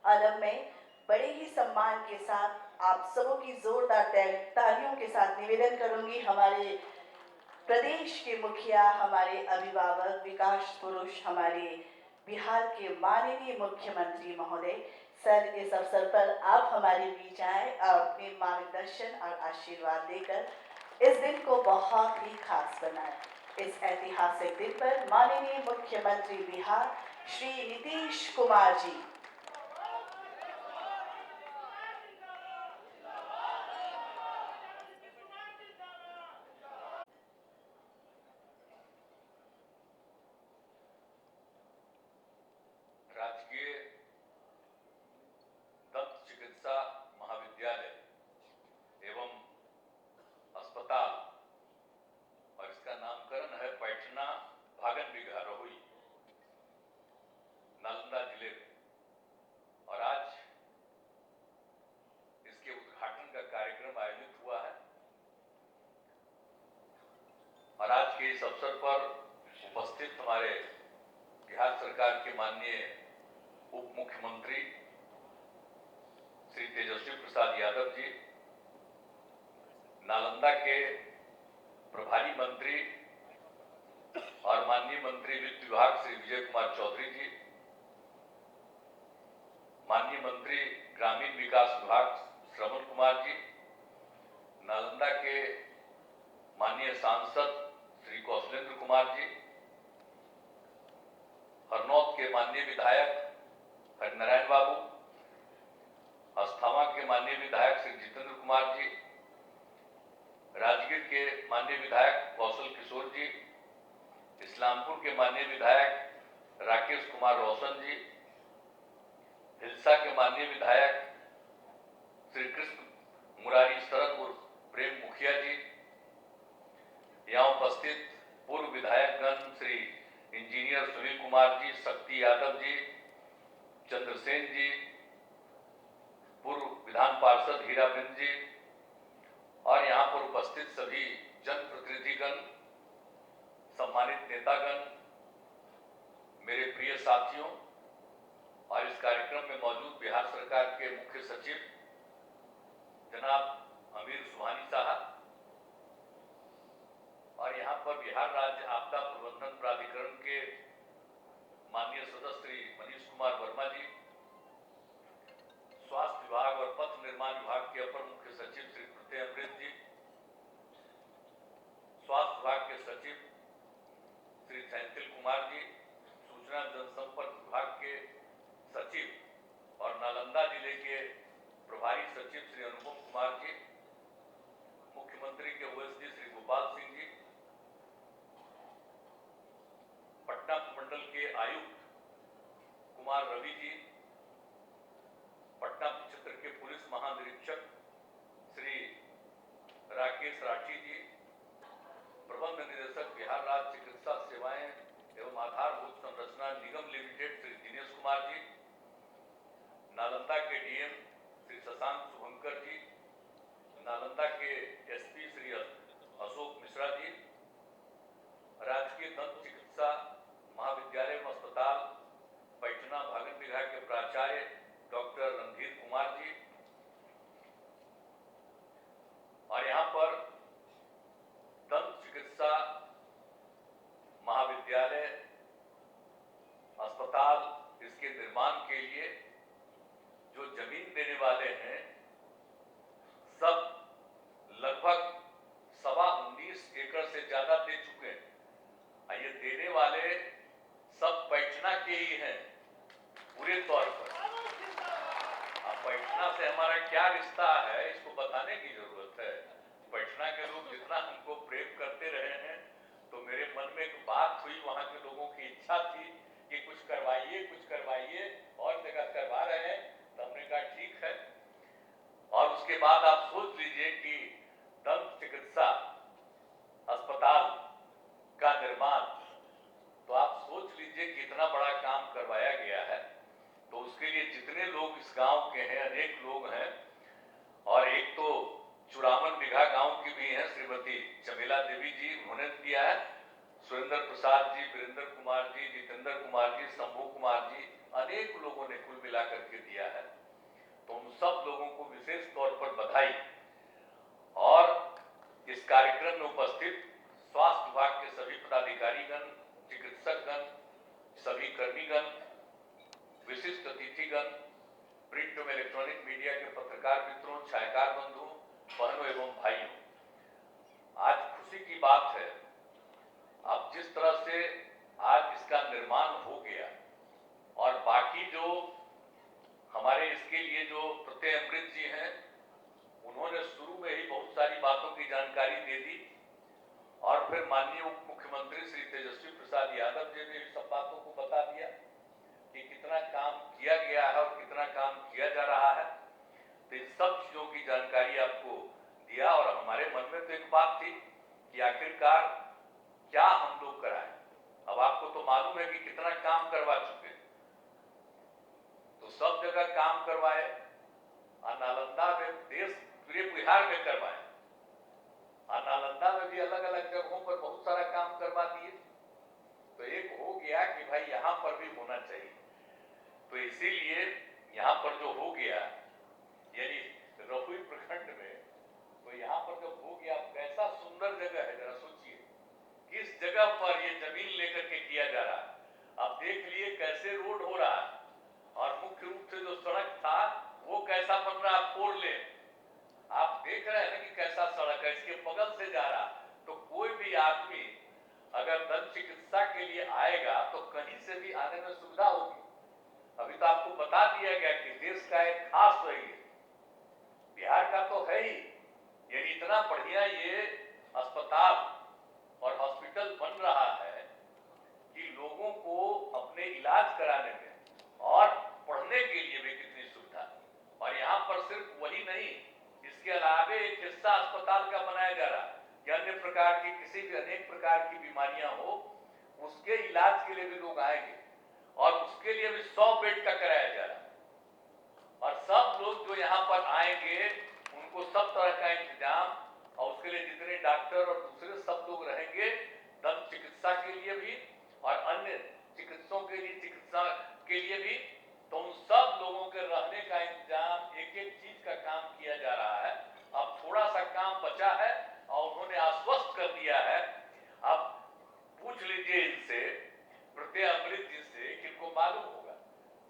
और अब मैं बड़े ही सम्मान के साथ आप सबों की जोरदार तालियों के साथ निवेदन करूंगी हमारे प्रदेश के मुखिया, हमारे अभिभावक, विकास पुरुष, हमारे बिहार के माननीय मुख्यमंत्री महोदय सर, इस अवसर पर आप हमारे बीच आए और अपने मार्गदर्शन और आशीर्वाद देकर इस दिन को बहुत ही खास बनाए। इस ऐतिहासिक दिन पर माननीय मुख्यमंत्री बिहार श्री नीतीश कुमार जी राजकीय दंत चिकित्सा महाविद्यालय एवं अस्पताल और इसका नामकरण है पैठना भागन बिघा रोहुई, नालंदा जिले में। और आज इसके उद्घाटन का कार्यक्रम आयोजित हुआ है और आज के इस अवसर पर उपस्थित हमारे बिहार सरकार के माननीय उप मुख्यमंत्री श्री तेजस्वी प्रसाद यादव जी, नालंदा के प्रभारी मंत्री और माननीय मंत्री वित्त विभाग श्री विजय कुमार चौधरी जी, माननीय मंत्री ग्रामीण विकास विभाग श्रवण कुमार जी, नालंदा के माननीय सांसद श्री कौशलेंद्र कुमार जी, हरनौत के माननीय विधायक हरिनारायण बाबू, अस्थामा के माननीय विधायक श्री जितेंद्र कुमार जी, राजगीर के माननीय विधायक कौशल किशोर जी, इस्लामपुर के माननीय विधायक राकेश कुमार रोशन जी, हिलसा के माननीय विधायक श्री कृष्ण मुरारी शरद उर्फ प्रेम मुखिया जी, यहाँ उपस्थित पूर्व विधायकगण श्री इंजीनियर सुनील कुमार जी, शक्ति यादव जी, चंद्रसेन जी, पूर्व विधान पार्षद हीराबिंद जी और यहाँ पर उपस्थित सभी जनप्रतिनिधिगण, सम्मानित नेतागण, मेरे प्रिय साथियों और इस कार्यक्रम में मौजूद बिहार सरकार के मुख्य सचिव जनाब अमीर सुहानी साहब और यहाँ पर बिहार राज्य आपदा प्रबंधन प्राधिकरण के माननीय सदस्य श्री मनीष कुमार वर्मा जी, स्वास्थ्य विभाग और पथ निर्माण विभाग के अपर मुख्य सचिव श्री प्रत्यय अमृत जी, स्वास्थ्य विभाग के सचिव श्री सैंथिल कुमार जी, सूचना जनसंपर्क विभाग के सचिव और नालंदा जिले के प्रभारी सचिव श्री अनुपम कुमार जी, मुख्यमंत्री के ओएसडी श्री गोपाल सिंह जी, पटना मंडल के आयुक्त कुमार रवि जी, पटना क्षेत्र के पुलिस महानिरीक्षक श्री राकेश राठी जी, प्रबंध निदेशक बिहार राज्य चिकित्सा सेवाएं एवं आधारभूत संरचना निगम लिमिटेड श्री दिनेश कुमार जी, नालंदा के डीएम श्री शशांक शुभंकर जी, नालंदा के एसपी श्री अशोक मिश्रा जी, राजकीय दंत चिकित्सा महाविद्यालय एवं अस्पताल पैठना भागन बिघा के प्राचार्य डॉक्टर रणधीर कुमार जी और यहाँ पर दंत चिकित्सा महाविद्यालय अस्पताल इसके निर्माण के लिए जो जमीन देने वाले हैं सब लगभग 19.25 एकड़ से ज्यादा दे चुके हैं। ये देने वाले सब पैठना के ही हैं पूरे तौर पर। अब पैठना से हमारा क्या रिश्ता है इसको बताने की जरूरत है। पैठना के लोग जितना हमको प्रेम करते रहे हैं, तो मेरे मन में एक बात हुई, वहां के लोगों की इच्छा थी कि कुछ करवाइए और जगह करवा रहे हैं, तो हमने कहा ठीक है। और उसके बाद आप सोच लीजिए कि दंत चिकित्सा अस्पताल का निर्माण, तो आप सोच लीजिए कि इतना बड़ा काम करवाया गया है। तो उसके लिए जितने लोग इस गांव के हैं, अनेक लोग हैं और एक तो चुरामन बिघा गांव की भी हैं श्रीमती चमेला देवी जी, उन्होंने दिया है, सुरेंद्र प्रसाद जी, वीरेंद्र कुमार जी, जितेंद्र कुमार जी, शंभू कुमार जी, अनेक लोग लोगों ने कुल मिलाकर के दिया है। तो उन सब लोगों को विशेष तौर पर बधाई। और इस कार्यक्रम में उपस्थित स्वास्थ्य विभाग के सभी पदाधिकारीगण, चिकित्सकगण, सभी कर्मीगण, विशिष्ट अतिथिगण, प्रिंट एवं इलेक्ट्रॉनिक मीडिया के पत्रकार मित्रों, छायाकार बंधुओं, बहनों एवं भाइयों, आज खुशी की बात है। अब जिस तरह से आज इसका निर्माण हो गया और बाकी जो हमारे इसके लिए जो प्रत्यय अमृत जी हैं, उन्होंने शुरू में ही बहुत सारी बातों की जानकारी दे दी और फिर माननीय उप मुख्यमंत्री श्री तेजस्वी प्रसाद यादव जी ने सब बातों को बता दिया कि कितना काम किया गया है और कितना काम किया जा रहा है। तो इन सब चीजों की जानकारी आपको दिया और हमारे मन में तो एक बात थी कि आखिरकार क्या हम लोग कराएं। अब आपको तो मालूम है कि कितना काम करवा चुके, तो सब जगह काम करवाए, नालंदा में, देश पूरे बिहार में करवाए, और नालंदा में भी अलग अलग जगहों पर बहुत सारा काम करवा दिए। तो एक हो गया कि भाई यहां पर भी होना चाहिए। तो इसीलिए यहां पर जो हो गया, यानी रहुई प्रखंड में, तो यहां पर जब हो गया, कैसा सुंदर जगह है, जरा सोचिए किस जगह पर ये जमीन लेकर के किया जा रहा है। आप देख लिए कैसे रोड हो रहा है और मुख्य रूप से जो सड़क था वो कैसा बन रहा है, 4 लेन। आप देख रहे हैं कि कैसा सड़क है, इसके बगल से जा रहा। तो कोई भी आदमी अगर दंत चिकित्सा के लिए आएगा तो कहीं से भी आने में सुविधा होगी। अभी तो आपको बता दिया गया कि देश का एक खास है, बिहार का तो है ही, यानी इतना बढ़िया ये अस्पताल और हॉस्पिटल बन रहा है कि लोगों को अपने इलाज कराने में और पढ़ने के लिए भी कितनी सुविधा। और यहाँ पर सिर्फ वही नहीं, इसके अलावे एक हिस्सा अस्पताल का बनाया जा रहा है कि अन्य प्रकार की किसी भी अनेक प्रकार की बीमारियां हो, उसके इलाज के लिए भी लोग आएंगे और उसके लिए भी 100 बेड का कराया जा रहा है। और सब लोग जो यहाँ पर आएंगे उनको सब तरह का इंतजाम, और उसके लिए जितने डॉक्टर और दूसरे सब लोग रहेंगे दंत चिकित्सा के लिए भी और अन्य चिकित्सकों के लिए, चिकित्सा के लिए भी, तो उन सब लोगों के रहने का इंतजाम, एक एक चीज का काम किया जा रहा है। अब थोड़ा सा काम बचा है और उन्होंने आश्वस्त कर दिया है। अब पूछ लीजिए इनसे, प्रत्यय अमृत जी से, किनको मालूम होगा,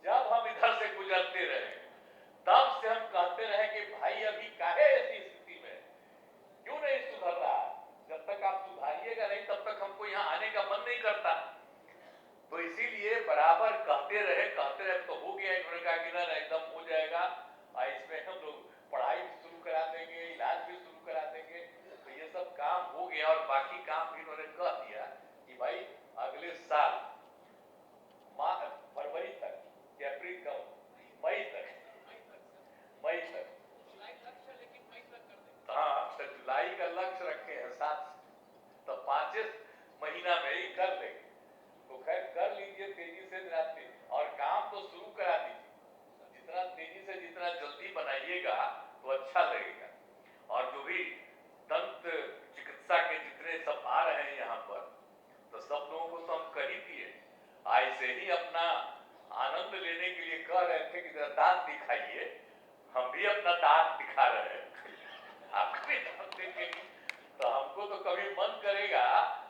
जब हम इधर से गुजरते रहे तब से हम कहते रहे कि भाई अभी काहे ऐसी स्थिति में, क्यों नहीं सुधर रहा। जब तक आप सुधारिएगा नहीं तब तक हमको यहाँ आने का मन नहीं करता। तो इसीलिए बराबर कहते रहे तो हो गया। इन्होंने कहा कि ना एकदम हो जाएगा, इसमें हम लोग पढ़ाई भी शुरू करा देंगे, इलाज भी शुरू करा देंगे। तो ये सब काम हो गया और बाकी काम भी इन्होंने कह दिया कि भाई अगले साल फरवरी तक, अप्रैल का, मई तक, हाँ, तो जुलाई का लक्ष्य रखे हैं 7, तो 5 महीना में ही कर लेंगे। तो खैर कर लीजिए तेजी से रास्ते, और काम तो शुरू करा दीजिए। जितना तेजी से, जितना जल्दी बनाइएगा तो अच्छा लगेगा। और जो भी दंत चिकित्सा के जितने सब आ रहे हैं यहाँ पर, तो सब लोगों को तो हम कर ही दिए, ऐसे ही अपना आनंद लेने के लिए कह रहे थे कि जरा दांत दिखाइए। हम भी अपना दांत दिखा रहे हैं, आपको भी दांत देखेंगे। तो हमको तो कभी मन करेगा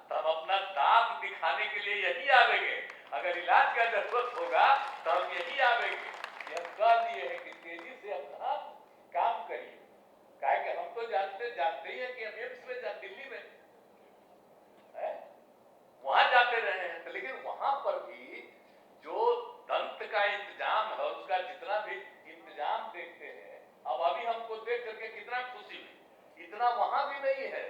तो हम अपना दांत दिखाने के लिए यही आवेंगे। अगर इलाज का जरूरत होगा तो हम यही आवेंगे। ये हम कह दिए हैं कि तेजी से अपना काम करिए। काहे कि हम तो जानते ही हैं कि हम एम्स में, दिल्ली में है, वहां जाते रहे हैं। तो लेकिन वहां पर भी जो दंत का इंतजाम है, उसका जितना भी इंतजाम देखते हैं, अब अभी हमको देख करके कितना खुशी हुई। इतना वहां भी नहीं है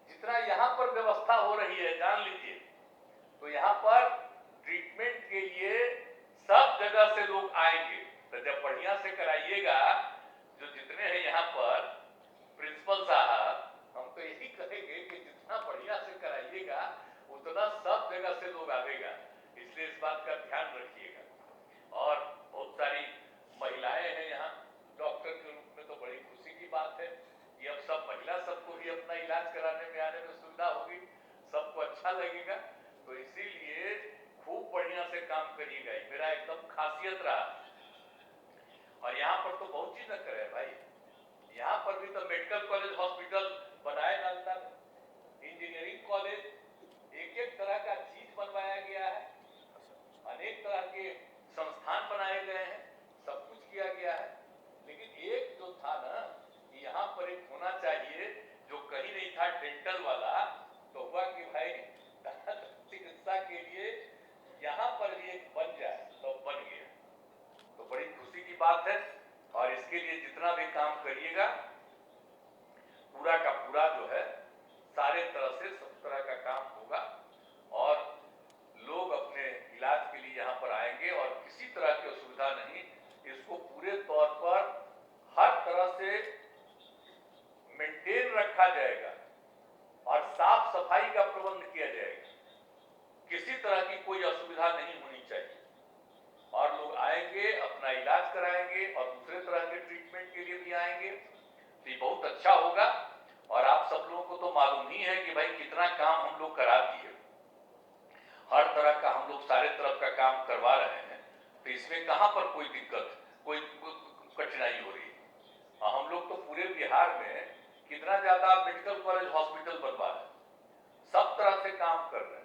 जितना यहाँ पर व्यवस्था हो रही है, जान लीजिए। तो यहाँ पर ट्रीटमेंट के लिए सब जगह से लोग आएंगे। तो जब बढ़िया से कराइएगा, जो जितने हैं यहाँ पर प्रिंसिपल साहब, हम तो यही कहेंगे कि जितना बढ़िया से कराइएगा उतना सब जगह से लोग आवेगा। इसलिए इस बात का ध्यान रखिएगा। और बहुत सारी महिलाएं हैं यहाँ डॉक्टर के रूप में, तो बड़ी खुशी की बात है कि अब सब महिला सबको भी अपना इलाज कराने में, आने में सुविधा होगी, सबको अच्छा लगेगा। तो इसीलिए खूब बढ़िया से काम करिएगा, मेरा एकदम खासियत रहा। और यहाँ पर तो बहुत चीज न करे भाई, यहाँ पर भी तो मेडिकल कॉलेज हॉस्पिटल बनाए नालंदा में, इंजीनियरिंग कॉलेज, एक एक तरह का चीज बनवाया गया है, अनेक तरह के संस्थान बनाए गए हैं, सब कुछ किया गया है। लेकिन एक जो था ना, यहाँ पर एक होना चाहिए जो कहीं नहीं था, डेंटल वाला, तो हुआ कि भाई चिकित्सा के लिए यहाँ पर भी एक बन जाए, तो बन गया, तो बड़ी खुशी की बात है। और इसके लिए जितना भी काम करिएगा, पूरा का पूरा जो है सारे तरह से सब तरह का काम होगा, और लोग अपने इलाज के लिए यहाँ पर आएंगे और किसी तरह की असुविधा नहीं, इसको पूरे तौर पर हर तरह से मेंटेन रखा जाएगा और साफ सफाई का प्रबंध किया जाएगा, किसी तरह की कोई असुविधा नहीं होनी चाहिए, और लोग आएंगे अपना इलाज कराएंगे और दूसरे तरह के ट्रीटमेंट के लिए भी आएंगे, तो ये बहुत अच्छा होगा। और आप सब लोगों को तो मालूम ही है कि भाई कितना काम हम लोग करा दिए, हर तरह का हम लोग सारे तरफ का काम करवा रहे हैं, तो इसमें कहां पर कोई दिक्कत, कोई कठिनाई हो रही है। हम लोग तो पूरे बिहार में कितना ज्यादा मेडिकल कॉलेज हॉस्पिटल बनवा रहे हैं, सब तरह से काम कर रहे हैं,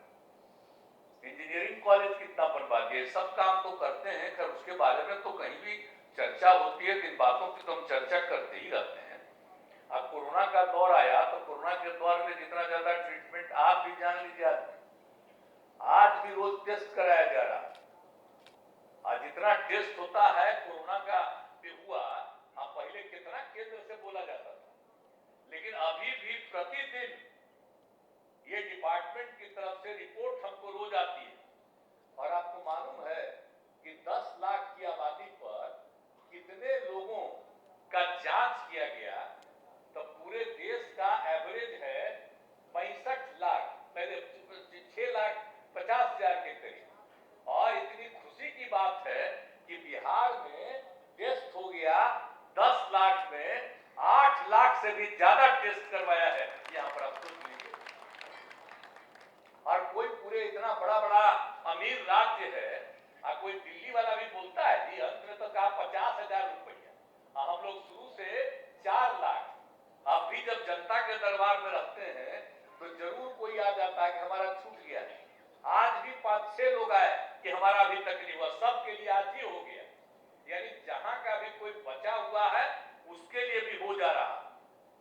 इंजीनियरिंग कॉलेज कितना बनवा दिए, सब काम तो करते हैं। खैर उसके बारे में तो कहीं भी चर्चा होती है, इन बातों की तो हम चर्चा करते ही रहते हैं। अब कोरोना का दौर आया, तो कोरोना के दौर में जितना ज्यादा ट्रीटमेंट, आप भी जान लीजिए, आज भी रोज टेस्ट कराया जा रहा है, और जितना टेस्ट होता है कोरोना का भी हुआ, पहले कितना केंद्र से बोला जाता था, लेकिन अभी भी प्रतिदिन ये डिपार्टमेंट की तरफ से रिपोर्ट हमको रोज आती है। और आपको मालूम है कि 10 लाख की आबादी पर कितने लोगों का जांच किया गया, तो पूरे देश का एवरेज है 65 लाख, पहले 6,50,000 के करीब। और इतनी खुशी की बात है कि बिहार में टेस्ट हो गया 10 लाख में 8 लाख से भी ज्यादा टेस्ट करवाया है, यहाँ पर आप सोच लीजिए। और कोई पूरे इतना बड़ा बड़ा अमीर राज्य है, कोई दिल्ली वाला भी बोलता है जी अंत में तो कहा 50,000 रुपया, हम लोग शुरू से 4 लाख। आप भी जब जनता के दरबार में रहते हैं तो जरूर कोई आ जाता है कि हमारा छूट गया है। आज भी 5-6 लोग आए कि हमारा अभी तक नहीं हुआ, सबके लिए आज ही हो गया, यानी जहां का भी कोई बचा हुआ है उसके लिए भी हो जा रहा।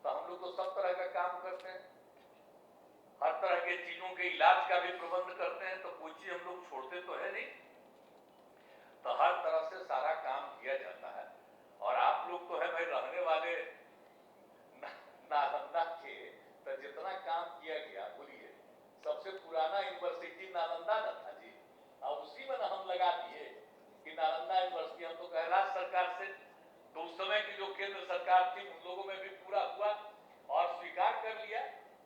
तो हम लोग तो सब तरह का काम करते हैं, हर तरह के चीजों के इलाज का भी प्रबंध करते हैं, तो कोई चीज हम लोग छोड़ते तो है नहीं, तो हर तरह से सारा काम किया जाता है। और आप लोग तो है भाई रहने वाले नालंदा के, तो जितना काम किया गया, बोलिए सबसे पुराना यूनिवर्सिटी नालंदा न था जी, और उसी में हम लगा दिए कि नालंदा यूनिवर्सिटी, हम तो कह राज्य सरकार से, तो उस समय की जो केंद्र सरकार थी उन लोगों में भी पूरा हुआ और स्वीकार कर लिया,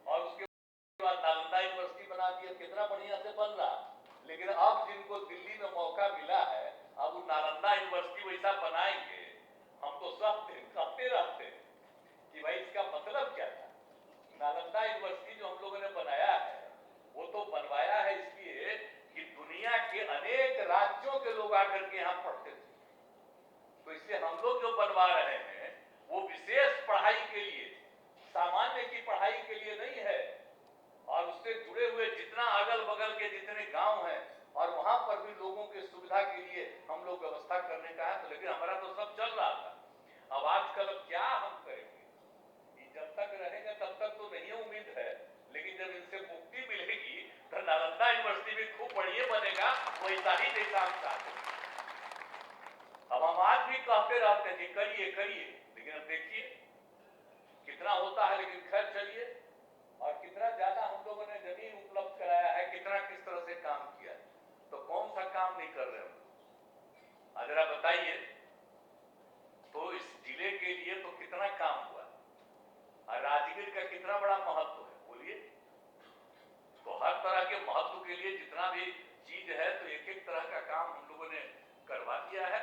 और उसके बाद नालंदा यूनिवर्सिटी बना दिया, कितना बढ़िया से बन रहा। लेकिन अब जिनको दिल्ली में मौका मिला है, अब वो नालंदा यूनिवर्सिटी वैसा बनाएंगे, हम तो सब दिन कहते रहते हैं कि भाई इसका मतलब क्या था। नालंदा यूनिवर्सिटी जो हम लोगों ने बनाया है, वो तो बनवाया है इसलिए कि दुनिया के अनेक राज्यों के लोग आकर के यहाँ पढ़ते थे, तो इसलिए हम लोग जो बनवा रहे हैं वो विशेष पढ़ाई के लिए, सामान्य की पढ़ाई के लिए नहीं है। और उससे जुड़े हुए जितना अगल बगल के जितने गांव हैं, और वहां पर भी लोगों की सुविधा के लिए हम लोग व्यवस्था करने का है। तो लेकिन हमारा तो सब चल रहा था, अब आजकल अब क्या हम करेंगे, जब तक रहेंगे तब तक तो नहीं उम्मीद है, लेकिन जब इनसे मुक्ति मिलेगी तो नालंदा यूनिवर्सिटी भी खूब बढ़िया बनेगा, वैसा ही जैसा हम चाहते हैं। अब हम आज भी कहते रहते हैं कि करिए करिए, लेकिन अब देखिए कितना होता है। लेकिन खैर चलिए, और कितना ज्यादा हम लोगों ने जमीन उपलब्ध कराया है, कितना किस तरह से काम किया, तो कौन सा काम नहीं कर रहे हो, जरा बताइए। तो इस जिले के लिए तो कितना काम हुआ, और राजगीर का कितना बड़ा महत्व है, बोलिए। तो हर तरह के महत्व के लिए जितना भी चीज है, तो एक एक तरह का काम हम लोगों ने करवा दिया है।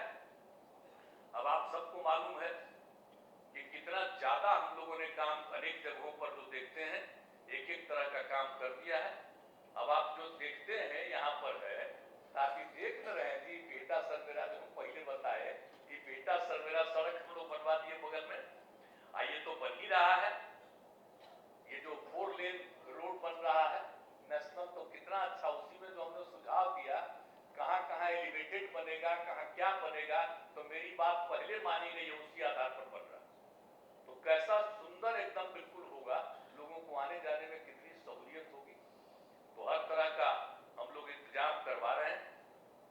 अब आप सबको मालूम है कि कितना ज्यादा हम लोगों ने काम अनेक जगहों पर जो देखते हैं, एक एक तरह का काम कर दिया है। अब आप जो देखते हैं यहाँ पर है, ताकि देख न रहे जी, बेटा सर मेरा, जो पहले बताए कि बेटा सर मेरा जगह सड़क हम लोग बनवा दिए बगल में, ये तो बन ही रहा है। ये जो 4 लेन रोड बन रहा है नेशनल, तो कितना अच्छा, उसी में जो हमने सुझाव दिया कहाँ कहाँ एलिवेटेड बनेगा, कहाँ क्या बनेगा, तो मेरी बात पहले मानी गई है, उसी आधार पर बन रहा। तो कैसा सुंदर एकदम बिल्कुल होगा, लोगों को आने जाने में कितनी सहूलियत होगी। तो हर तरह का हम लोग इंतजाम करवा रहे हैं।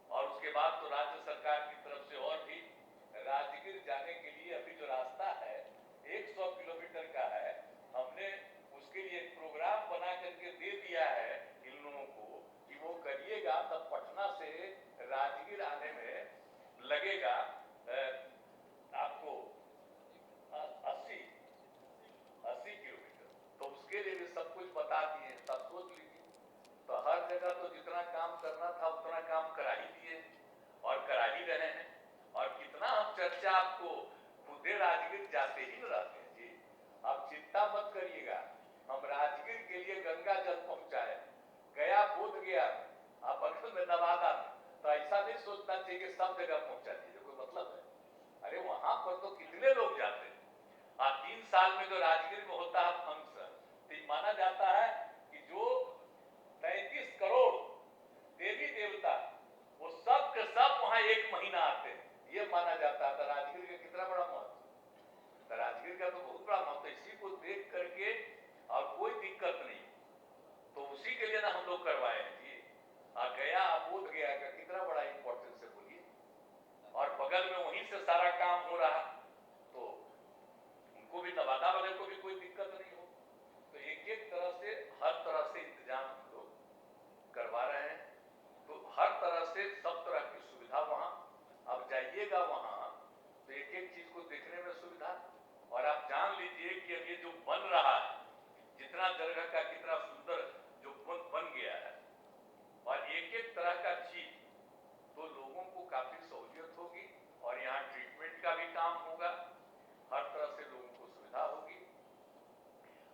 और उसके बाद तो राज्य सरकार की तरफ से और भी राजगीर जाने के लिए अभी जो रास्ता है 100 किलोमीटर का है, हमने उसके लिए एक प्रोग्राम बना करके दे दिया है इन लोगों को कि वो करिएगा, तब पटना से राजगीर आने में लगेगा आपको 80 किलोमीटर। तो उसके लिए भी सब कुछ बता दिए, तब सोच लीजिए। तो हर जगह तो जितना काम करना था उतना काम करा ही दिए और करा ही रहे हैं। और कितना हम चर्चा आपको खुदे राजगीर जाते ही न रहते हैं जी, आप चिंता मत करिएगा। हम राजगीर के लिए गंगा जल पहुंचाए, गया बोध गया, आप बगल में नवादा में, तो ऐसा नहीं सोचना चाहिए कि सब जगह पहुंचा दीजिए, कोई मतलब है। अरे वहां पर तो कितने लोग जाते हैं। 3 साल में जो राजगीर में होता है फंक्शन, तो माना जाता है कि जो 33 करोड़ देवी देवता वो सब के सब वहां 1 महीना आते हैं, ये माना जाता था। राजगीर का कितना बड़ा महत्व, तो राजगीर का तो बहुत बड़ा महत्व। इसी को देख करके और कोई दिक्कत नहीं, तो उसी के लिए ना हम लोग करवाए हैं जी। गया बोध गया का कितना बड़ा इंपॉर्टेंस है बोलिए, और बगल में वहीं से सारा काम हो रहा, तो उनको भी नवादा वाले को भी कोई दिक्कत नहीं हो। तो एक एक तरह से हर तरह से इंतजाम हम लोग करवा रहे हैं। तो हर तरह से सब तरह की सुविधा वहां, अब जाइएगा वहां तो एक एक चीज को देखने में सुविधा। और आप जान लीजिए कि अब ये जो बन रहा है, जितना जगह का कितना सुंदर जो बन गया है, और एक एक तरह का चीज, तो लोगों को काफी सहूलियत होगी। और यहाँ ट्रीटमेंट का भी काम होगा, हर तरह से लोगों को सुविधा होगी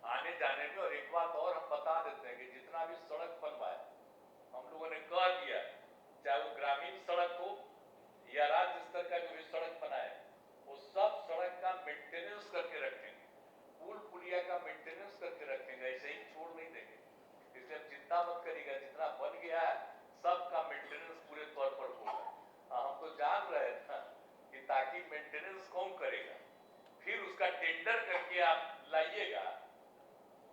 आने जाने में। और एक बात और हम बता देते हैं कि जितना भी सड़क बनवाए हम लोगों ने कह दिया, चाहे वो ग्रामीण सड़क हो या राज्य स्तर का जो भी सड़क बनाए, वो सब सड़क का मेंटेनेंस करके रखेंगे, पुल पुलिया का मेंटेनेंस करके रखेंगे, ऐसे ही छोड़ नहीं देंगे। इसलिए चिंता मत करिएगा, जितना बन गया है सबका मेंटेनेंस पूरे तौर पर होगा। हम तो जान रहे थे कि ताकि मेंटेनेंस कौन करेगा, फिर उसका टेंडर करके आप लाइएगा,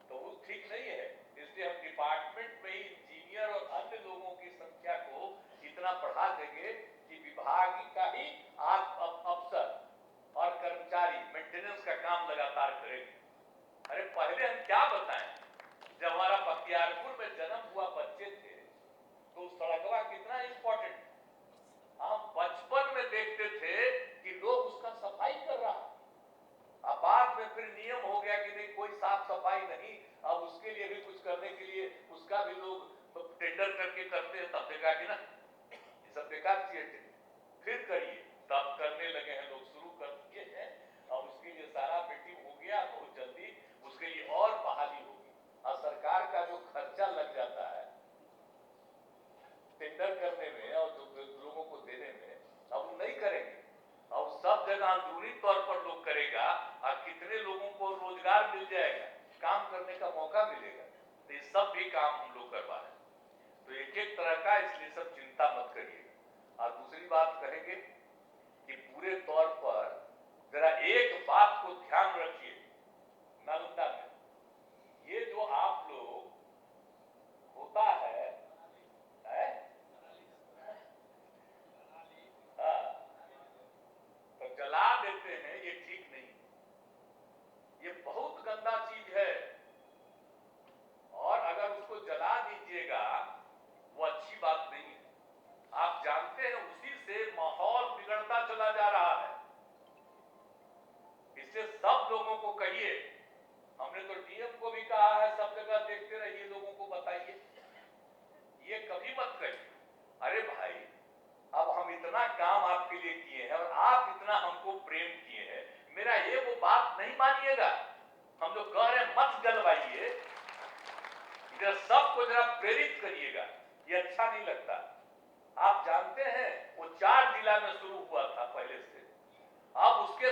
तो वो ठीक नहीं है। इसलिए हम डिपार्टमेंट में ही इंजीनियर और अन्य लोगों की संख्या को इतना बढ़ा देंगे कि विभाग का ही अफसर और कर्मचारी मेंटेनेंस का काम लगातार करेंगे। अरे पहले हम क्या बताएं, जब हमारा बख्तियारपुर में जन्म हुआ बच्चे थे तो सड़कवा कितना इंपॉर्टेंट, हम बचपन में देखते थे कि लोग उसका सफाई कर रहा। अब बाद में फिर नियम हो गया कि नहीं, कोई साफ सफाई नहीं, अब उसके लिए भी कुछ करने के लिए उसका भी लोग तो टेंडर करके करते हैं। तब देखा कि ना ये सब बेकार चीज, फिर करिए, तब करने लगे हैं लोग, शुरू कर दिए हैं। और उसके लिए सारा मीटिंग हो गया, बहुत जल्दी उसके लिए और बहाली होगी। और सरकार का जो खर्चा लग जाता है टेंडर करने में और जो लोगों को देने में, अब वो नहीं करेंगे। अब सब जगह अंदरूनी तौर पर लोग करेगा, और कितने लोगों को रोजगार मिल जाएगा, काम करने का मौका मिलेगा। तो ये सब भी काम हम लोग करवा रहे हैं। तो एक एक तरह का, इसलिए सब चिंता मत करिएगा। और दूसरी बात कहेंगे कि पूरे तौर पर जरा एक बात को ध्यान रखिए, नालंदा में ये जो आप लोग होता है, तो जला देते हैं, ये ठीक नहीं, ये बहुत गंदा चीज है। और अगर उसको जला दीजिएगा वो अच्छी बात नहीं है। आप जानते हैं उसी से माहौल बिगड़ता चला जा रहा है। इसलिए सब लोगों को कहिए, हमने तो डीएम को भी कहा है, सब जगह देखते रहिए, लोगों को बताइए, ये कभी मत करिए। अरे भाई, अब हम इतना काम आपके लिए किए हैं और आप इतना हमको प्रेम किए हैं, मेरा ये वो बात नहीं मानिएगा। हम जो कह रहे हैं मत जलवाइए, इधर सबको जरा प्रेरित करिएगा, ये अच्छा नहीं लगता। आप जानते हैं वो 4 जिला में शुरू हुआ था पहले से, अब उसके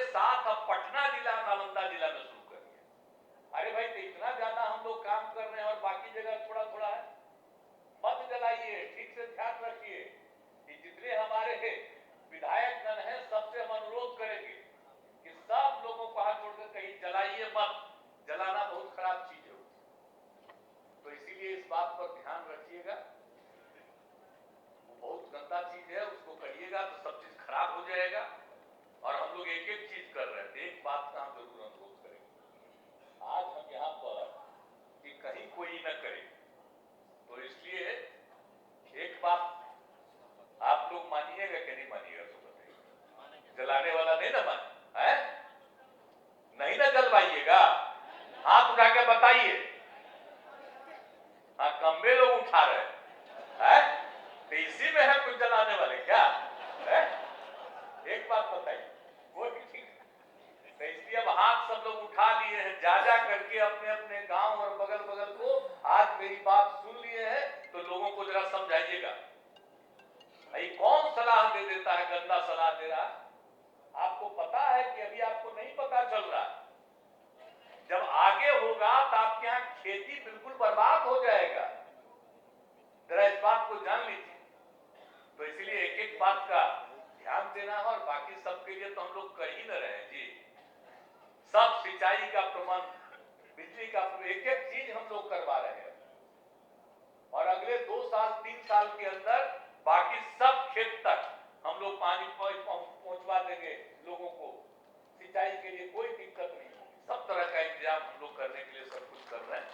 जलाना बहुत खराब चीज है, तो इसीलिए इस बात पर ध्यान रखिएगा। वो बहुत गंदा चीज है, उसको करिएगा तो सब चीज खराब हो जाएगा। और हम लोग एक एक चीज कर रहे हैं, एक बात का हम जरूर अनुरोध करेंगे। आज हम यहाँ पर कि कहीं कोई न करे, तो इसलिए एक बात आप लोग मानिएगा कि नहीं मानिएगा तो बताइए। जलाने वाला नहीं ना है? नहीं ना जलवाइएगा, हाथ उठा के बताइए। हाँ, कम्बे लोग उठा रहे हैं, तो इसी में है कुछ जलाने वाले क्या है? एक बात बताइए, वो भी ठीक है। तो इसलिए अब हाथ सब लोग उठा लिए हैं, जा करके अपने अपने गांव और बगल बगल को आज मेरी बात सुन लिए हैं, तो लोगों को जरा समझाइएगा। भाई कौन सलाह दे देता है, गंदा सलाह दे रहा है? आपको पता है कि अभी आपको नहीं पता चल रहा, जब आगे होगा तो आपके यहाँ खेती बिल्कुल बर्बाद हो जाएगा। जरा इस बात को जान लीजिए। तो इसलिए एक एक बात का ध्यान देना है, और बाकी सबके लिए तो हम लोग कर ही न रहे हैं जी। सब सिंचाई का प्रबंध, बिजली का, एक एक चीज हम लोग करवा रहे हैं, और अगले 2 साल 3 साल के अंदर बाकी सब खेत तक हम लोग पानी पहुंचवा देंगे लोगों को। सिंचाई के लिए कोई दिक्कत नहीं, सब तरह का इंतजाम हम लोग करने के लिए सब कुछ कर रहे हैं।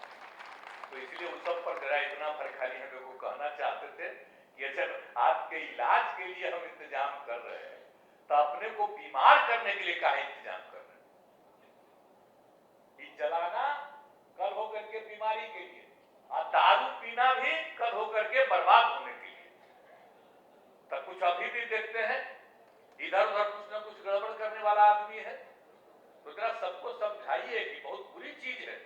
तो इसलिए उस सब पर जरा इतना पर खाली हम लोग को कहना चाहते थे कि अच्छा, आपके इलाज के लिए हम इंतजाम कर रहे हैं, तो अपने को बीमार करने के लिए काहे इंतजाम कर रहे हैं? जलाना कल होकर के बीमारी के लिए, और दारू पीना भी कल होकर के बर्बाद होने के लिए। तो कुछ अभी भी देखते हैं इधर उधर कुछ ना कुछ गड़बड़ करने वाला आदमी है, तो जरा सबको समझाइए कि बहुत बुरी चीज है,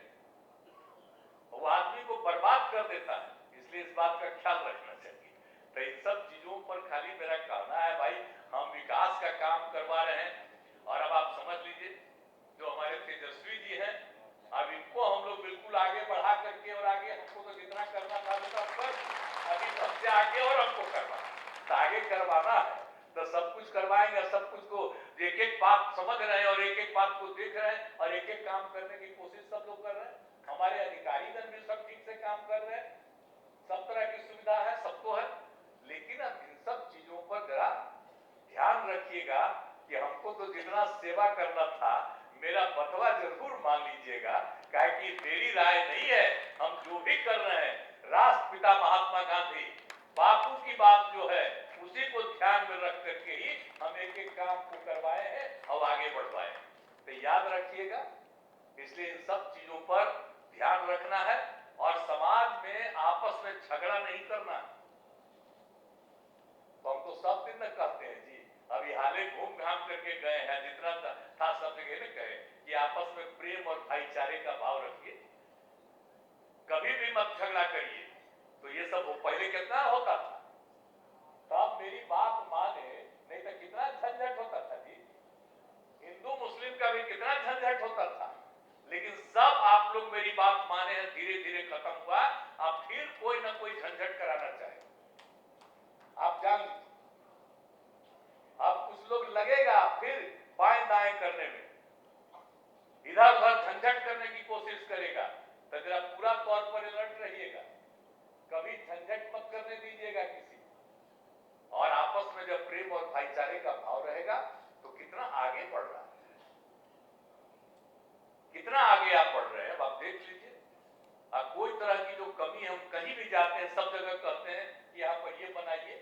वो आदमी को बर्बाद कर देता है। इसलिए इस बात का ख्याल रखना चाहिए। तो इन सब चीजों पर खाली मेरा कहना है, भाई हम विकास का काम करवा रहे हैं। और अब आप समझ लीजिए, जो हमारे तेजस्वी जी हैं, अब इनको हम लोग बिल्कुल आगे बढ़ा करके, और आगे हमको तो जितना करना था अभी सबसे आगे और हमको करवाना, तो आगे करवाना है तो सब कुछ करवाएंगे। सब कुछ को एक एक बात समझ रहे हैं, और एक एक बात को देख रहे हैं, और एक एक काम करने की कोशिश सब लोग कर रहे हैं। हमारे अधिकारीगण भी सब ठीक से काम कर रहे हैं, सब तरह की सुविधा है, सबको है। लेकिन अब इन सब चीजों पर जरा ध्यान रखिएगा कि हमको तो जितना सेवा करना था, मेरा बटवा जरूर मान लीजिएगा, काहे कि मेरी राय नहीं है। हम जो भी कर रहे हैं, राष्ट्रपिता महात्मा गांधी बापू की बात जो है, उसी को ध्यान में रख करके ही हम एक एक काम को करवाए हैं और आगे बढ़वाए। तो याद रखिएगा, इसलिए इन सब चीजों पर ध्यान रखना है, और समाज में आपस में झगड़ा नहीं करना। तो हम तो सब दिन न कहते हैं जी, अभी हाले घूम घाम करके गए हैं, जितना था सब जगह न कहे कि आपस में प्रेम और भाईचारे का भाव रखिए, कभी भी मत झगड़ा करिए। तो ये सब वो पहले कितना होता था, तब मेरी बात माने, नहीं तो कितना झंझट होता था जी। हिंदू मुस्लिम का भी कितना झंझट होता था, लेकिन सब आप लोग मेरी बात माने हैं, धीरे धीरे खत्म हुआ। अब फिर कोई ना कोई झंझट कराना चाहे, आप जान लीजिए। अब कुछ लोग लगेगा फिर बाएं दाएं करने में, इधर उधर झंझट करने की कोशिश करेगा। तो जरा पूरा तौर पर अलर्ट रहिएगा, कभी झंझट मत करने दीजिएगा किसी। और आपस में जब प्रेम और भाईचारे का भाव रहेगा, तो कितना आगे बढ़ रहा है, कितना आगे आप बढ़ रहे हैं, अब आप देख लीजिए। कोई तरह की जो कमी, हम कहीं भी जाते हैं सब जगह कहते हैं कि यहाँ पर ये बनाइए।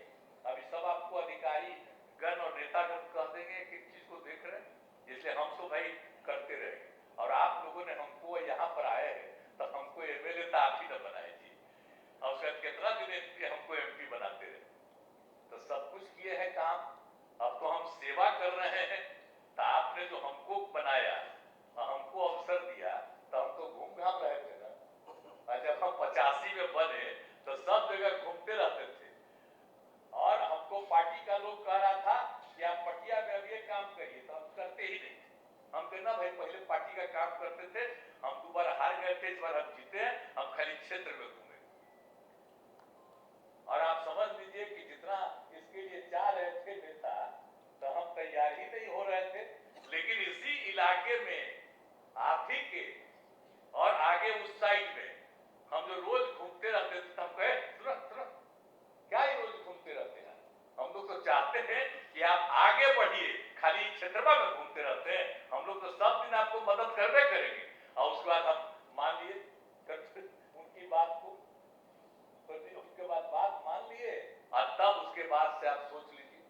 अभी सब आपको अधिकारी गण और नेतागण कह देंगे कि चीज को देख रहे हैं, इसलिए हम तो भाई करते रहेंगे। और आप लोगों ने हमको यहाँ पर आए हैं, तो हमको एमएलए तो आप ही न बनाए जी, और उसका कितना दिन हमको एमपी बनाते रहे। तो सब कुछ किए हैं काम, अब तो हम सेवा कर रहे हैं। तो आपने जो हमको बनाया, हमको अवसर दिया, तो हम तो घूम घाम रहे थे ना। और जब हम 85 में बने, तो सब जगह घूमते रहते थे, और हमको पार्टी का लोग कह रहा था कि आप पटिया में अब ये काम करिए, तो हम करते ही नहीं। हम कहना भाई पहले पार्टी का काम करते थे, हम 2 बार हार गए थे, इस बार हम जीते हैं, हम खाली क्षेत्र में घूमे। और आप समझ लीजिए कि जितना इसके लिए चाह रहे थे नेता, तो हम तैयार ही नहीं हो रहे थे। लेकिन इसी इलाके में आप ही के खाली क्षेत्रवा में घूमते रहते हैं। हम लोग तो सब दिन आपको मदद करबे करेंगे। और उसके बाद हम मान लिए उनकी बात को, तो उसके बाद बात मान लिए और तब उसके बाद से आप सोच लीजिए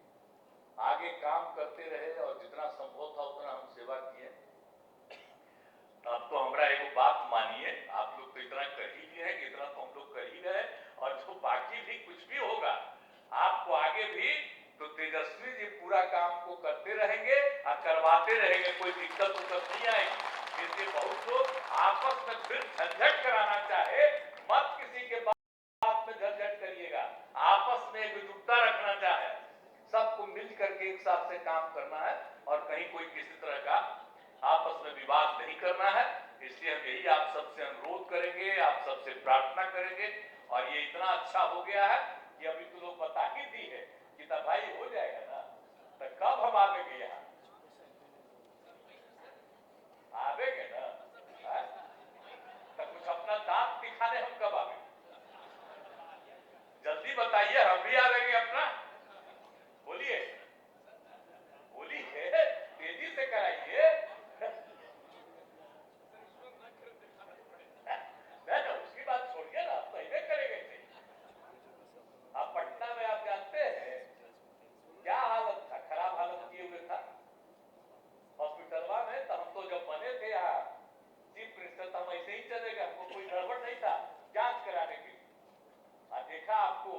आगे काम करते रहे और जितना संभव था उतना हम सेवा किए। अब तो हमारा एक बात मानिए, आप लोग तो इतना कर ही लिए हैं कि इतना तो हम लोग कर ही रहे, और जो बाकी भी कुछ भी होगा आपको आगे भी तो तेजस्वी जी पूरा काम को करते रहेंगे और करवाते रहेंगे, कोई दिक्कत नहीं आएगी। इसलिए बहुत लोग आपस में फिर झंझट कराना चाहे मत किसी के बात में झंझट करिएगा, आपस में एकजुटता रखना चाहे, सबको मिल करके एक साथ से काम करना है और कहीं कोई किसी तरह का आपस में विवाद नहीं करना है। इसलिए हम यही आप सबसे अनुरोध करेंगे, आप सबसे प्रार्थना करेंगे। और ये इतना अच्छा हो गया है कि अभी तो लोग बता ही दी है कि तब भाई हो जाएगा ना, तो कब हम आवेंगे यहाँ, आवेंगे ना, तो कुछ अपना दांत दिखाने हम कब आवेंगे, जल्दी बताइए, हम भी आवेंगे अपना, बोलिए बोलिए, तेजी से कराइए। उसकी बात छोड़िए ना, आप तो करेंगे। आप पटना में आप जानते हैं क्या हालत था, खराब हालत किए हुए था हॉस्पिटलवा में। तो हम तो जब बने थे यहाँ चीफ मिनिस्टर, तो हम ऐसे ही चले गए, हमको कोई गड़बड़ नहीं था जांच कराने के लिए। देखा आपको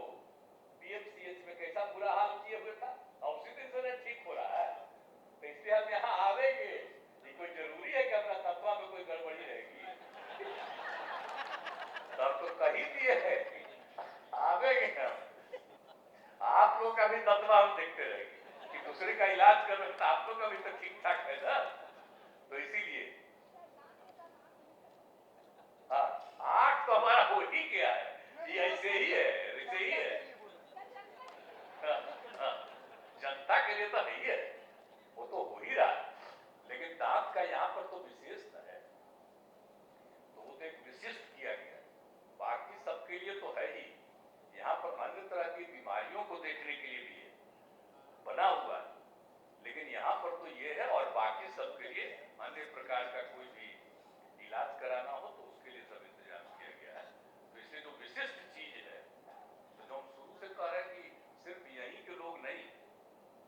पीएमसीएच में कैसा बुरा हाल किए हुए था, और उसी दिन से ठीक हो रहा है। तो इसलिए हम यहाँ आवेंगे, ये कोई जरूरी है कि अपना तत्वा में कोई गड़बड़ी रहेगी, तब तो कही दिए है आवेंगे हम। आप लोग का भी तत्वा हम देखते रहेंगे कि दूसरे का इलाज कर रहे, तो आप लोग का भी तो ठीक ठाक है ना। तो इसीलिए हाँ, आठ तो हमारा हो ही गया है, ये ऐसे ही है, ऐसे ही है। हाँ, हाँ, जनता के लिए तो नहीं है, वो तो हो ही रहा है। लेकिन दांत का यहाँ पर तो विशेष है, तो वो तो एक विशिष्ट किया गया, बाकी सबके लिए तो है ही। यहाँ पर अन्य तरह की बीमारियों को देखने के लिए भी है बना हुआ है, लेकिन यहाँ पर तो ये है, और बाकी सबके लिए अन्य प्रकार का कोई भी इलाज कराना हो तो उसके लिए सब इंतजाम किया गया है। तो इसलिए जो विशिष्ट चीज है, तो जो हम शुरू से कह रहे हैं कि सिर्फ यहीं के लोग नहीं,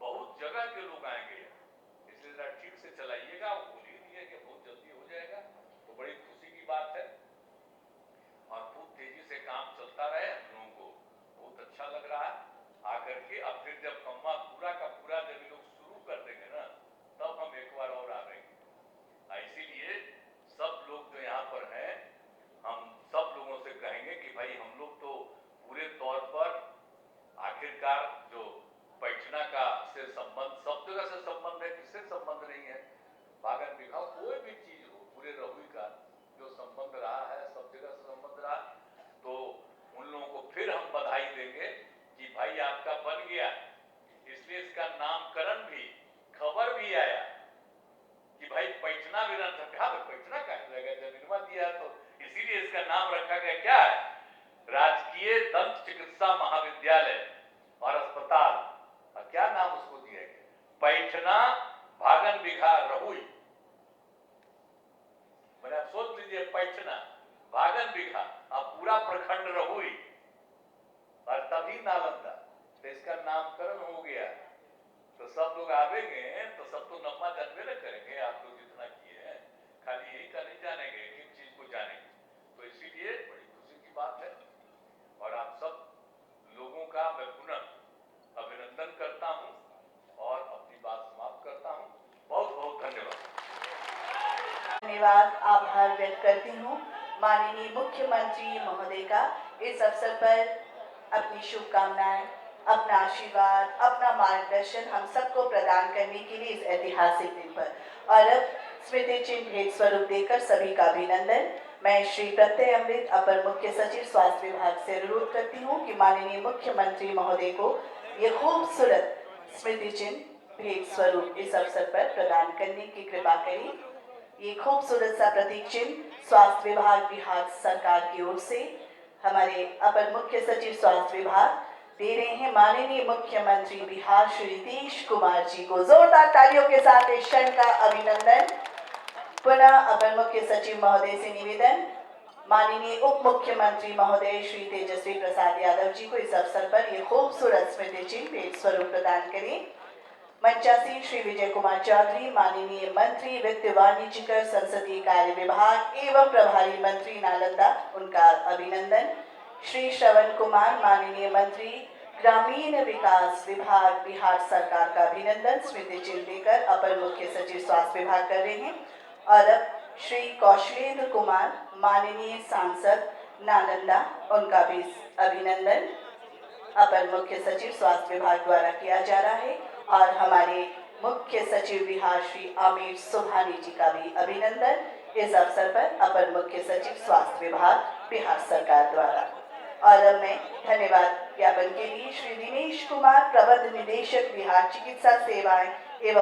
बहुत जगह के लोग आएंगे, इसलिए जरा ठीक से चलाइएगा। बोल ही दिए कि बहुत जल्दी हो जाएगा, तो बड़ी खुशी की बात है, और खूब तेजी से काम चलता रहे। हम लोगों को बहुत अच्छा लग रहा है आकर के। अब फिर जब कम्मा पूरा का पूरा जब लोग शुरू कर देंगे ना, तब हम एक बार और आवेंगे। इसीलिए सब लोग जो यहाँ पर हैं, हम सब लोगों से कहेंगे कि भाई हम लोग तो पूरे तौर पर आखिरकार जो पैठना का से संबंध, सब जगह से संबंध है, किससे संबंध नहीं है, बागन बिघाव कोई भी चीज हो, पूरे रहुई का जो संबंध रहा है, सब जगह से संबंध रहा, तो उन लोगों को फिर हम बधाई देंगे कि भाई आपका बन गया। इसलिए इसका नामकरण भी, खबर भी आया कि भाई पैठना विधानसभा, पैठना का जमीनवा दिया, तो इसीलिए इसका नाम रखा गया क्या है, राजकीय दंत चिकित्सा महाविद्यालय और अस्पताल। और क्या नाम उसको दिया गया, पैठना भागन बिघा रहुई। मैंने आप सोच लीजिए, पैठना भागन बिघा और पूरा प्रखंड रहुई और तभी नालंदा, तो इसका नामकरण हो गया। तो सब लोग आवेंगे तो सब तो नफा जानबे न करेंगे, आप लोग जितना किए हैं, खाली यही का नहीं जानेंगे, एक चीज को जानेंगे। तो इसीलिए बड़ी खुशी की बात है, और आप सब लोगों का मैं पुनः अभिनंदन करता हूं और अपनी बात समाप्त करता हूं। बहुत बहुत धन्यवाद। धन्यवाद, आभार व्यक्त करती हूँ माननीय मुख्यमंत्री महोदय का इस अवसर पर अपनी शुभकामनाएं, अपना आशीर्वाद, अपना मार्गदर्शन हम सबको प्रदान करने के लिए इस ऐतिहासिक दिन पर। और अब स्मृति चिन्ह भेंट स्वरूप देकर सभी का अभिनंदन। मैं श्री प्रत्यय अमृत अपर मुख्य सचिव स्वास्थ्य विभाग से अनुरोध करती हूँ कि माननीय मुख्यमंत्री महोदय को ये खूबसूरत स्मृति चिन्ह भेंट स्वरूप इस अवसर पर प्रदान करने की कृपा करें। ये खूबसूरत सा प्रतीक चिन्ह स्वास्थ्य विभाग बिहार सरकार की ओर से हमारे अपर मुख्य सचिव स्वास्थ्य विभाग दे रहे हैं माननीय मुख्यमंत्री बिहार श्री नीतीश कुमार जी को। जोरदार तालियों के साथ इस क्षण का अभिनंदन। पुनः अपर मुख्य सचिव महोदय से निवेदन, माननीय उप मुख्यमंत्री महोदय श्री तेजस्वी प्रसाद यादव जी को इस अवसर पर ये खूबसूरत स्मृति चिन्ह भेंट स्वरूप प्रदान करें। मंचासीन श्री विजय कुमार चौधरी, माननीय मंत्री वित्त वाणिज्यकर संसदीय कार्य विभाग एवं प्रभारी मंत्री नालंदा, उनका अभिनंदन। श्री श्रवण कुमार, माननीय मंत्री ग्रामीण विकास विभाग बिहार सरकार का अभिनंदन स्मृति चिन्ह देकर अपर मुख्य सचिव स्वास्थ्य विभाग कर रहे हैं। और अब श्री कौशलेंद्र कुमार, माननीय सांसद नालंदा, उनका भी अभिनंदन अपर मुख्य सचिव स्वास्थ्य विभाग द्वारा किया जा रहा है। और हमारे मुख्य सचिव बिहार श्री अमित सुभानी जी का भी अभिनंदन इस अवसर पर अपर मुख्य सचिव स्वास्थ्य विभाग बिहार सरकार द्वारा। और अब मैं धन्यवाद ज्ञापन के लिए श्री दिनेश कुमार, प्रबंध निदेशक बिहार चिकित्सा सेवाएं